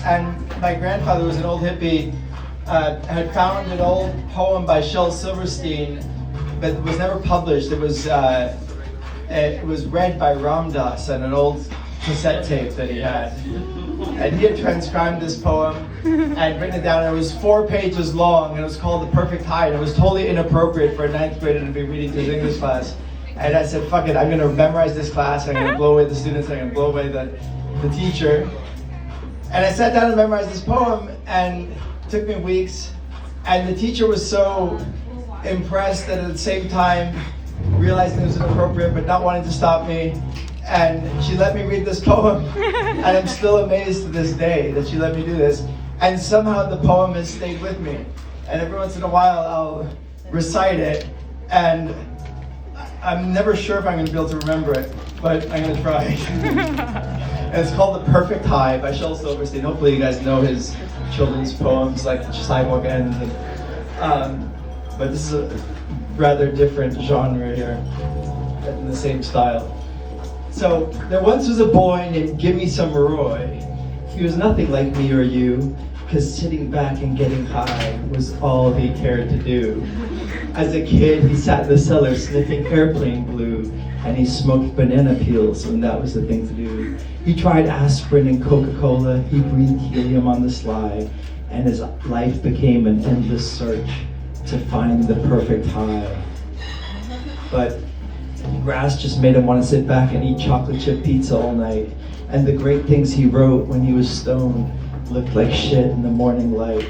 And my grandfather was an old hippie, had found an old poem by Shel Silverstein, but was never published. It was read by Ram Dass on an old cassette tape that he had. And he had transcribed this poem and written it down. It was 4 pages long, and it was called The Perfect High, and it was totally inappropriate for a 9th grader to be reading to his English class. And I said, fuck it, I'm gonna memorize this class, I'm gonna blow away the students, I'm gonna blow away the teacher. And I sat down and memorized this poem, and it took me weeks. And the teacher was so impressed that at the same time realizing it was inappropriate but not wanting to stop me. And she let me read this poem. And I'm still amazed to this day that she let me do this. And somehow the poem has stayed with me. And every once in a while I'll recite it. And I'm never sure if I'm going to be able to remember it, but I'm going to try. And it's called The Perfect High by Shel Silverstein. Hopefully you guys know his children's poems like The Sidewalk Ends. But this is a rather different genre here, in the same style. So, there once was a boy named Gimme Some Roy. He was nothing like me or you, 'cause sitting back and getting high was all he cared to do. As a kid, he sat in the cellar sniffing airplane glue, and he smoked banana peels when that was the thing to do. He tried aspirin and Coca-Cola, he breathed helium on the sly, and his life became an endless search to find the perfect high. But grass just made him want to sit back and eat chocolate chip pizza all night, and the great things he wrote when he was stoned looked like shit in the morning light.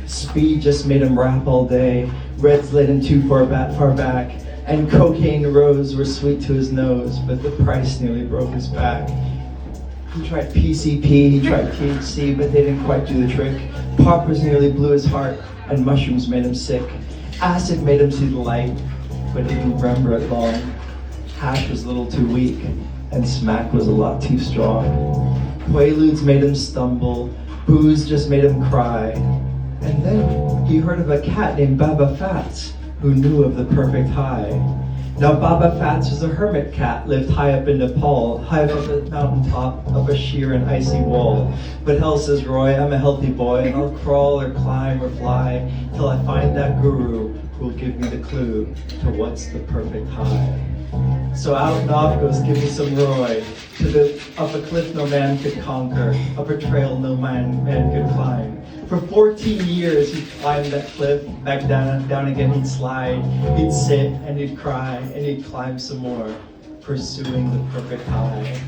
Speed just made him rap all day, reds laid him too far back, and cocaine rose were sweet to his nose, but the price nearly broke his back. He tried PCP, he tried THC, but they didn't quite do the trick. Poppers nearly blew his heart, and mushrooms made him sick. Acid made him see the light, but he didn't remember it long. Hash was a little too weak, and smack was a lot too strong. Quaaludes made him stumble, booze just made him cry. And then he heard of a cat named Baba Fats, who knew of the perfect high. Now Baba Fats was a hermit cat, lived high up in Nepal, high up at the mountaintop of a sheer and icy wall. But hell, says Roy, I'm a healthy boy, and I'll crawl or climb or fly till I find that guru who'll give me the clue to what's the perfect high. So out and off goes Gimme Some Roy, up a cliff no man could conquer, up a trail no man could climb. For 14 years he'd climb that cliff, back down again he'd slide, he'd sit and he'd cry, and he'd climb some more, pursuing the perfect high.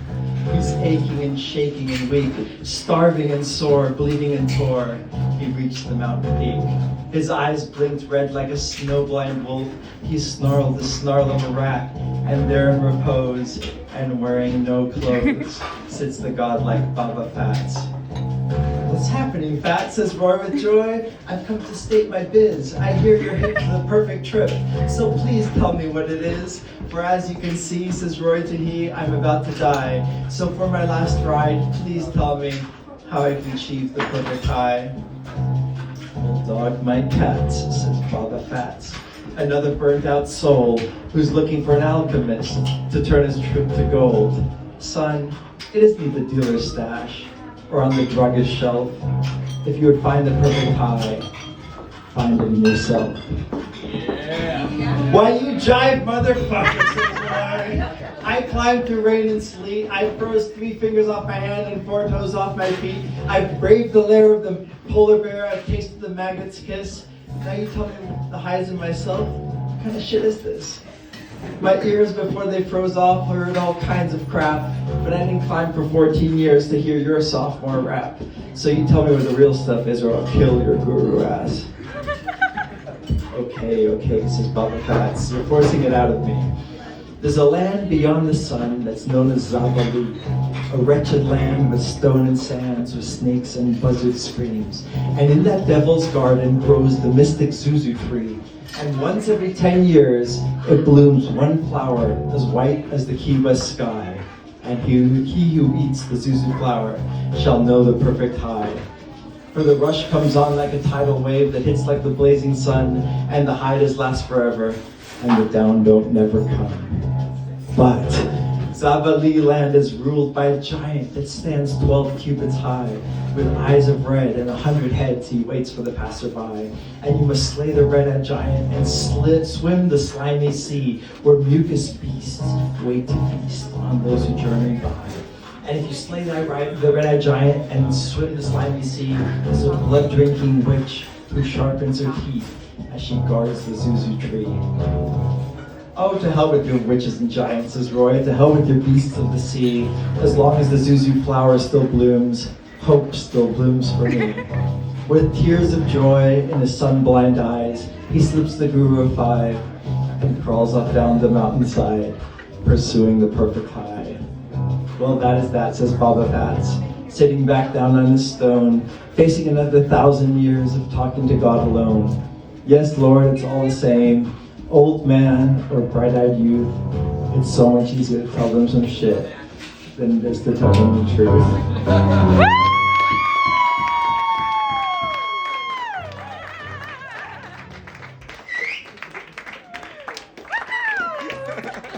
He's aching and shaking and weak, starving and sore, bleeding and tore. He reached the mountain peak. His eyes blinked red like a snowblind wolf. He snarled the snarl of a rat, and there in repose, and wearing no clothes, sits the godlike Baba Fats. What's happening, Fat? Says Roy with joy. I've come to state my biz. I hear you're hip to the perfect trip, so please tell me what it is. For as you can see, says Roy to he, I'm about to die. So for my last ride, please tell me how I can achieve the perfect high. Old dog, my cats, says Baba Fats. Another burnt out soul who's looking for an alchemist to turn his truth to gold. Son, it isn't the dealer's stash or on the druggist's shelf. If you would find the perfect high, find it in yourself. Yeah. Why you jive, motherfucker, says Roy. I climbed through rain and sleet. I froze 3 fingers off my hand and 4 toes off my feet. I've braved the lair of the polar bear. I've tasted the magnet's kiss. Now you tell me the highs in myself? What kind of shit is this? My ears, before they froze off, heard all kinds of crap, but I didn't climb for 14 years to hear your sophomore rap. So you tell me where the real stuff is, or I'll kill your guru ass. Okay, says Baba Fats, you're forcing it out of me. There's a land beyond the sun that's known as Zabalu, a wretched land with stone and sands, with snakes and buzzard screams. And in that devil's garden grows the mystic Zuzu tree. And once every 10 years, it blooms one flower as white as the Key West sky. And he who eats the Zuzu flower shall know the perfect high. For the rush comes on like a tidal wave that hits like the blazing sun, and the high does last forever, and the down don't never come. But Zavali land is ruled by a giant that stands 12 cubits high. With eyes of red and 100 heads, he waits for the passerby. And you must slay the red-eyed giant and swim the slimy sea, where mucus beasts wait to feast on those who journey by. And if you slay the red-eyed giant and swim the slimy sea, there's a blood-drinking witch who sharpens her teeth as she guards the Zuzu tree. Oh, to hell with your witches and giants, says Roy. To hell with your beasts of the sea. As long as the Zuzu flower still blooms, hope still blooms for me. With tears of joy in his sun-blind eyes, he slips the Guru of 5 and crawls off down the mountainside, pursuing the perfect high. Well, that is that, says Baba Bats, sitting back down on his stone, facing another 1,000 years of talking to God alone. Yes, Lord, it's all the same. Old man or bright-eyed youth, it's so much easier to tell them some shit than it is to tell them the truth.